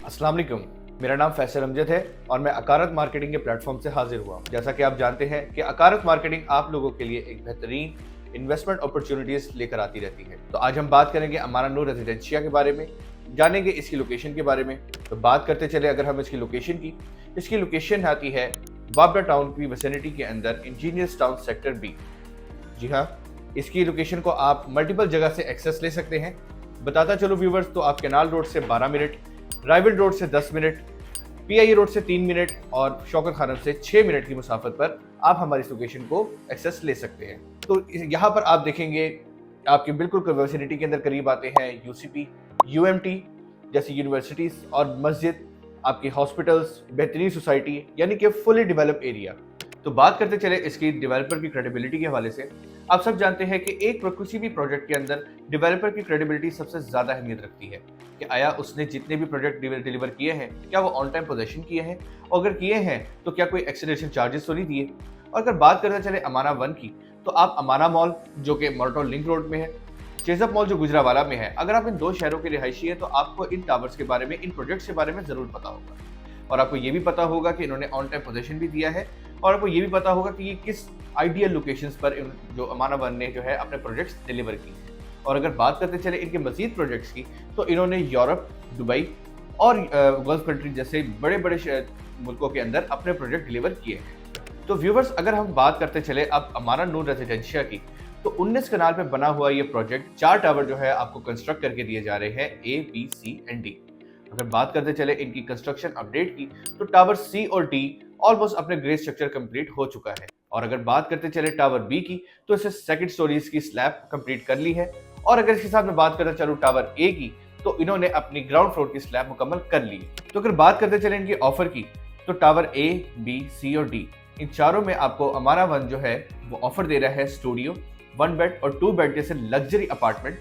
अस्सलाम वालेकुम। मेरा नाम फैसल अमजद है और मैं अकारत मार्केटिंग के प्लेटफॉर्म से हाजिर हुआ हूँ। जैसा कि आप जानते हैं कि अकारत मार्केटिंग आप लोगों के लिए एक बेहतरीन इन्वेस्टमेंट अपॉर्चुनिटीज लेकर आती रहती है। तो आज हम बात करेंगे अमारा नूर रेजिडेंशिया के बारे में, जानेंगे इसकी लोकेशन के बारे में। तो बात करते चले अगर हम इसकी लोकेशन की, इसकी लोकेशन आती है वाबडा टाउन की विसिनिटी के अंदर इंजीनियर्स टाउन सेक्टर बी। जी हाँ, इसकी लोकेशन को आप मल्टीपल जगह से एक्सेस ले सकते हैं। बताता चलो व्यूवर्स, तो आप कैनाल रोड से 12 मिनट, राइवल रोड से 10 मिनट, पीआई रोड से 3 मिनट और शौकत खानम से 6 मिनट की मुसाफत पर आप हमारी इस लोकेशन को एक्सेस ले सकते हैं। तो यहाँ पर आप देखेंगे आपके बिल्कुल विसिनिटी के अंदर करीब आते हैं यूसीपी, यूएमटी जैसी यूनिवर्सिटीज और मस्जिद, आपके हॉस्पिटल्स, बेहतरीन सोसाइटी, यानी कि फुली डेवलप एरिया। तो बात करते चले इसकी डेवलपर की क्रेडिबिलिटी के हवाले से। आप सब जानते हैं कि किसी भी प्रोजेक्ट के अंदर डेवलपर की क्रेडिबिलिटी सबसे ज्यादा अहमियत रखती है कि आया उसने जितने भी प्रोजेक्ट डिलीवर किए हैं क्या वो ऑन टाइम पोजेशन किए हैं, और अगर किए हैं तो क्या कोई एक्सीलरेशन चार्जेस तो नहीं दिए। और अगर बात करते चले अमाना वन की, तो आप अमाना मॉल जो कि मोरटोन लिंक रोड में है, चेजअप मॉल जो गुजरावाला में है, अगर आप इन दो शहरों के रिहायशी है तो आपको इन टावर्स के बारे में, इन प्रोजेक्ट्स के बारे में जरूर पता होगा। और आपको ये भी पता होगा कि इन्होंने ऑन टाइम पोजीशन भी दिया है, और आपको ये भी पता होगा कि ये किस आइडियल लोकेशंस पर जो अमाना वन ने जो है अपने प्रोजेक्ट्स डिलीवर किए हैं। और अगर बात करते चले इनके मजीद प्रोजेक्ट्स की, तो इन्होंने यूरोप, दुबई और गल्फ कंट्री जैसे बड़े बड़े मुल्कों के अंदर अपने प्रोजेक्ट डिलीवर किए हैं। तो व्यूवर्स, अगर हम बात करते चले अब अमारा नूर रेजिडेंशिया की, तो 19 कनाल पे बना हुआ ये प्रोजेक्ट 4 टावर जो है आपको कंस्ट्रक्ट करके दिए जा रहे हैं, ए, बी, सी एंड डी। अगर बात करते चले इनकी कंस्ट्रक्शन अपडेट की, तो टावर सी और डी ऑलमोस्ट अपने ग्रे स्ट्रक्चर कंप्लीट हो चुका है। और अगर बात करते चले टावर बी की, तो इसे सेकंड स्टोरीज की स्लैब कंप्लीट कर ली है। और अगर इसके साथ में बात करते चलो टावर ए की, तो इन्होंने अपनी ग्राउंड फ्लोर की स्लैब मुकम्मल कर ली है। तो अगर बात करते चले इनकी ऑफर की, तो टावर ए, बी, सी और डी, इन चारों में आपको अमारा वन जो है वो ऑफर दे रहा है स्टूडियो, 1 बेड और 2 बेड जैसे लग्जरी अपार्टमेंट।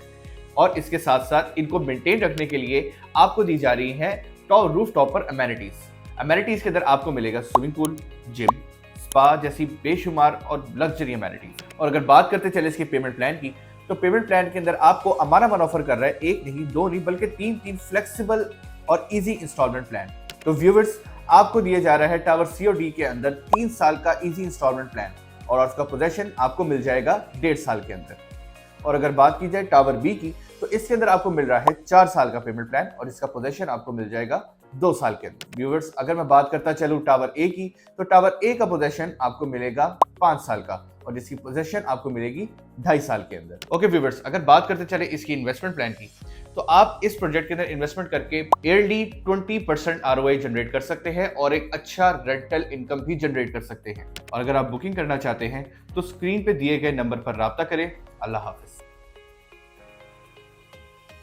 और इसके साथ साथ इनको मेंटेन रखने के लिए आपको दी जा रही है रूफ टॉप पर अमेनिटीज के अंदर आपको मिलेगा स्विमिंग पूल, जिम, स्पा जैसी बेशुमार और लग्जरी अमेनिटीज। और अगर बात करते चले इसके पेमेंट प्लान की, तो पेमेंट प्लान के अंदर आपको अमारा वन ऑफर कर रहा है एक नहीं, दो नहीं, बल्कि तीन फ्लेक्सिबल और इजी इंस्टॉलमेंट प्लान। तो व्यूवर्स, आपको दिया जा रहा है टावर सी और डी के अंदर 3 साल का इजी इंस्टॉलमेंट प्लान, और उसका पोजेशन आपको मिल जाएगा 1.5 साल के अंदर। और अगर बात की जाए टावर बी की, तो इसके अंदर आपको मिल रहा है 4 साल का पेमेंट प्लान, और इसका पोजेशन आपको मिल जाएगा 2 साल के अंदर। व्यूवर्स, अगर मैं बात करता चलूं टावर ए की, तो टावर ए का पोजेशन आपको मिलेगा 5 साल का, और इसकी पोजेशन आपको मिलेगी 2.5 साल के अंदर। ओके व्यूवर्स, अगर बात करते चले इसकी इन्वेस्टमेंट प्लान की, तो आप इस प्रोजेक्ट के अंदर इन्वेस्टमेंट करके ईयरली 20% ROI जनरेट कर सकते हैं और एक अच्छा रेंटल इनकम भी जनरेट कर सकते हैं। और अगर आप बुकिंग करना चाहते हैं तो स्क्रीन पे दिए गए नंबर पर राब्ता करें। अल्लाह हाफिज।